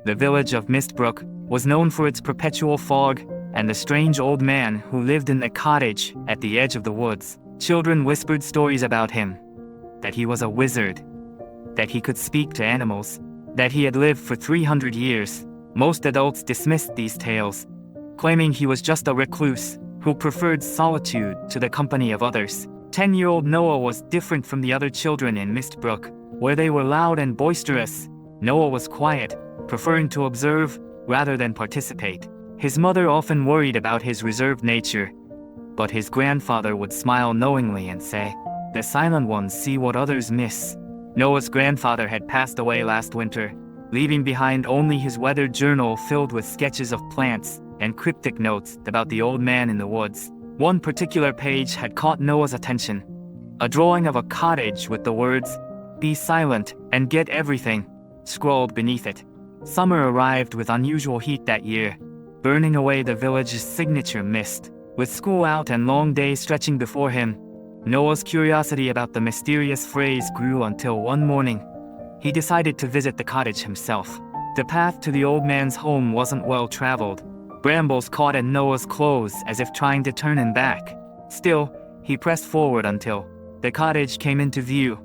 The village of Mistbrook was known for its perpetual fog and the strange old man who lived in the cottage at the edge of the woods. Children whispered stories about him, that he was a wizard, that he could speak to animals, that he had lived for 300 years. Most adults dismissed these tales, claiming he was just a recluse who preferred solitude to the company of others. 10-year-old Noah was different from the other children in Mistbrook, where they were loud and boisterous. Noah was quiet, preferring to observe rather than participate. His mother often worried about his reserved nature, but his grandfather would smile knowingly and say, "The silent ones see what others miss." Noah's grandfather had passed away last winter, leaving behind only his weathered journal filled with sketches of plants and cryptic notes about the old man in the woods. One particular page had caught Noah's attention, a drawing of a cottage with the words, "Be silent and get everything," scrawled beneath it. Summer arrived with unusual heat that year, burning away the village's signature mist. With school out and long days stretching before him, Noah's curiosity about the mysterious phrase grew until one morning, he decided to visit the cottage himself. The path to the old man's home wasn't well traveled. Brambles caught in Noah's clothes as if trying to turn him back. Still, he pressed forward until the cottage came into view,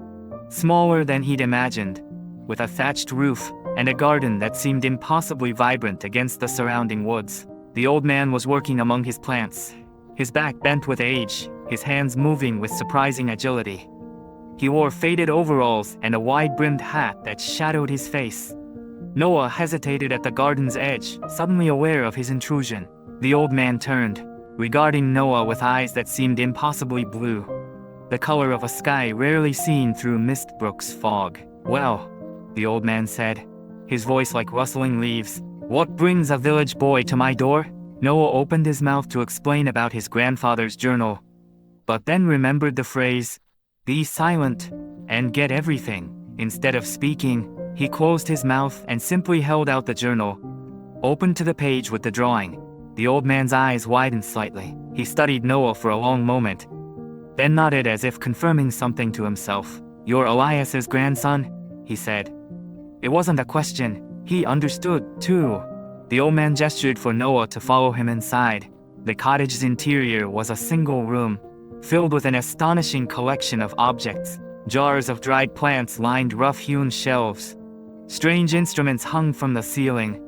smaller than he'd imagined, with a thatched roof and a garden that seemed impossibly vibrant against the surrounding woods. The old man was working among his plants, his back bent with age, his hands moving with surprising agility. He wore faded overalls and a wide-brimmed hat that shadowed his face. Noah hesitated at the garden's edge, suddenly aware of his intrusion. The old man turned, regarding Noah with eyes that seemed impossibly blue, the color of a sky rarely seen through Mistbrook's fog. "Well," the old man said, his voice like rustling leaves, "what brings a village boy to my door?" Noah opened his mouth to explain about his grandfather's journal, but then remembered the phrase, "Be silent and get everything." Instead of speaking, he closed his mouth and simply held out the journal, open to the page with the drawing. The old man's eyes widened slightly. He studied Noah for a long moment, then nodded as if confirming something to himself. "You're Elias's grandson?" he said. It wasn't a question. He understood, too. The old man gestured for Noah to follow him inside. The cottage's interior was a single room, filled with an astonishing collection of objects. Jars of dried plants lined rough-hewn shelves. Strange instruments hung from the ceiling,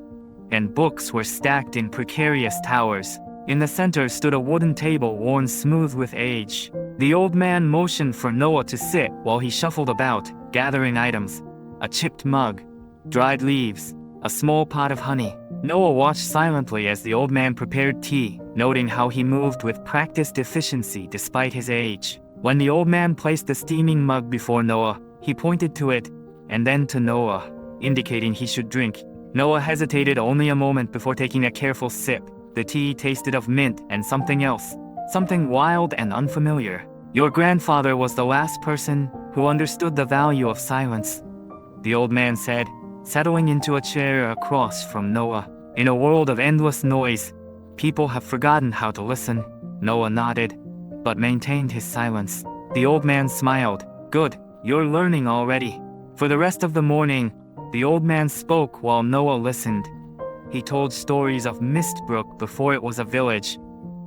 and books were stacked in precarious towers. In the center stood a wooden table worn smooth with age. The old man motioned for Noah to sit while he shuffled about, gathering items. A chipped mug, dried leaves, a small pot of honey. Noah watched silently as the old man prepared tea, noting how he moved with practiced efficiency despite his age. When the old man placed the steaming mug before Noah, he pointed to it, and then to Noah, indicating he should drink. Noah hesitated only a moment before taking a careful sip. The tea tasted of mint and something else, something wild and unfamiliar. "Your grandfather was the last person who understood the value of silence," the old man said, settling into a chair across from Noah. "In a world of endless noise, people have forgotten how to listen." Noah nodded, but maintained his silence. The old man smiled. "Good, you're learning already." For the rest of the morning, the old man spoke while Noah listened. He told stories of Mistbrook before it was a village,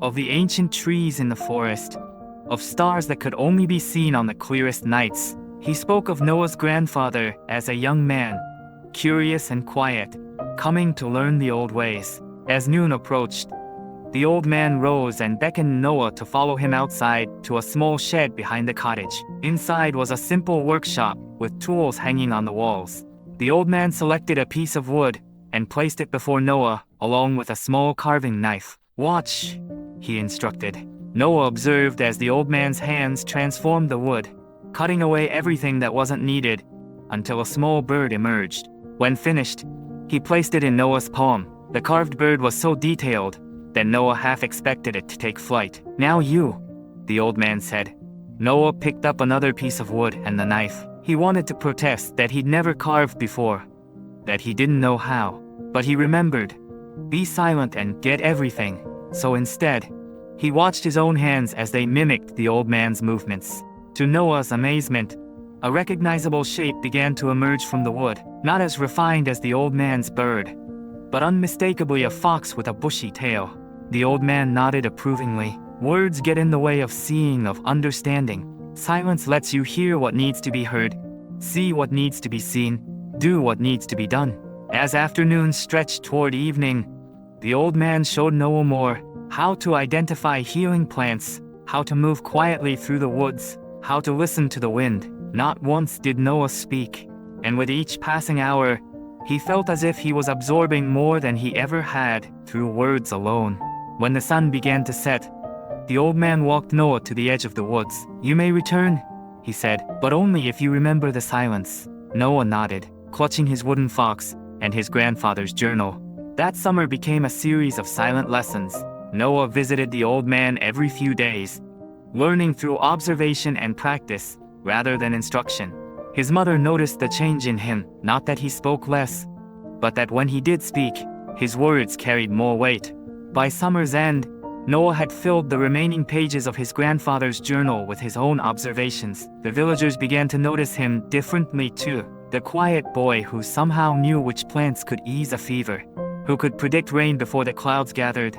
of the ancient trees in the forest, of stars that could only be seen on the clearest nights. He spoke of Noah's grandfather as a young man, curious and quiet, coming to learn the old ways. As noon approached, the old man rose and beckoned Noah to follow him outside to a small shed behind the cottage. Inside was a simple workshop with tools hanging on the walls. The old man selected a piece of wood and placed it before Noah, along with a small carving knife. "Watch," he instructed. Noah observed as the old man's hands transformed the wood, cutting away everything that wasn't needed, until a small bird emerged. When finished, he placed it in Noah's palm. The carved bird was so detailed that Noah half expected it to take flight. "Now you," the old man said. Noah picked up another piece of wood and the knife. He wanted to protest that he'd never carved before, that he didn't know how, but he remembered, "Be silent and get everything." So instead, he watched his own hands as they mimicked the old man's movements. To Noah's amazement, A recognizable shape began to emerge from the wood, not as refined as the old man's bird, but unmistakably a fox with a bushy tail. The old man nodded approvingly. Words get in the way of seeing, of understanding. Silence lets you hear what needs to be heard, see what needs to be seen, do what needs to be done. As afternoon stretched toward evening, the old man showed Noah more how to identify healing plants, how to move quietly through the woods, how to listen to the wind. Not once did Noah speak, and with each passing hour, he felt as if he was absorbing more than he ever had through words alone. When the sun began to set, the old man walked Noah to the edge of the woods. "You may return," he said, "but only if you remember the silence." Noah nodded, clutching his wooden fox and his grandfather's journal. That summer became a series of silent lessons. Noah visited the old man every few days, learning through observation and practice rather than instruction. His mother noticed the change in him, not that he spoke less, but that when he did speak, his words carried more weight. By summer's end, Noah had filled the remaining pages of his grandfather's journal with his own observations. The villagers began to notice him differently too. The quiet boy who somehow knew which plants could ease a fever, who could predict rain before the clouds gathered,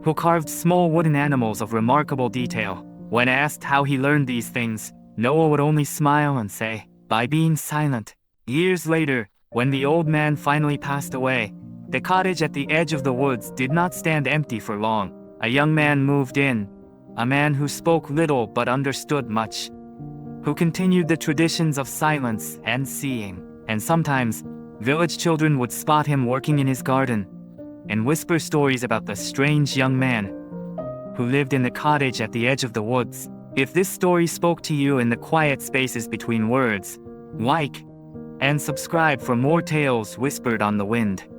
who carved small wooden animals of remarkable detail. When asked how he learned these things, Noah would only smile and say, "By being silent." Years later, when the old man finally passed away, the cottage at the edge of the woods did not stand empty for long. A young man moved in, a man who spoke little but understood much, who continued the traditions of silence and seeing. And sometimes, village children would spot him working in his garden and whisper stories about the strange young man who lived in the cottage at the edge of the woods. If this story spoke to you in the quiet spaces between words, like and subscribe for more tales whispered on the wind.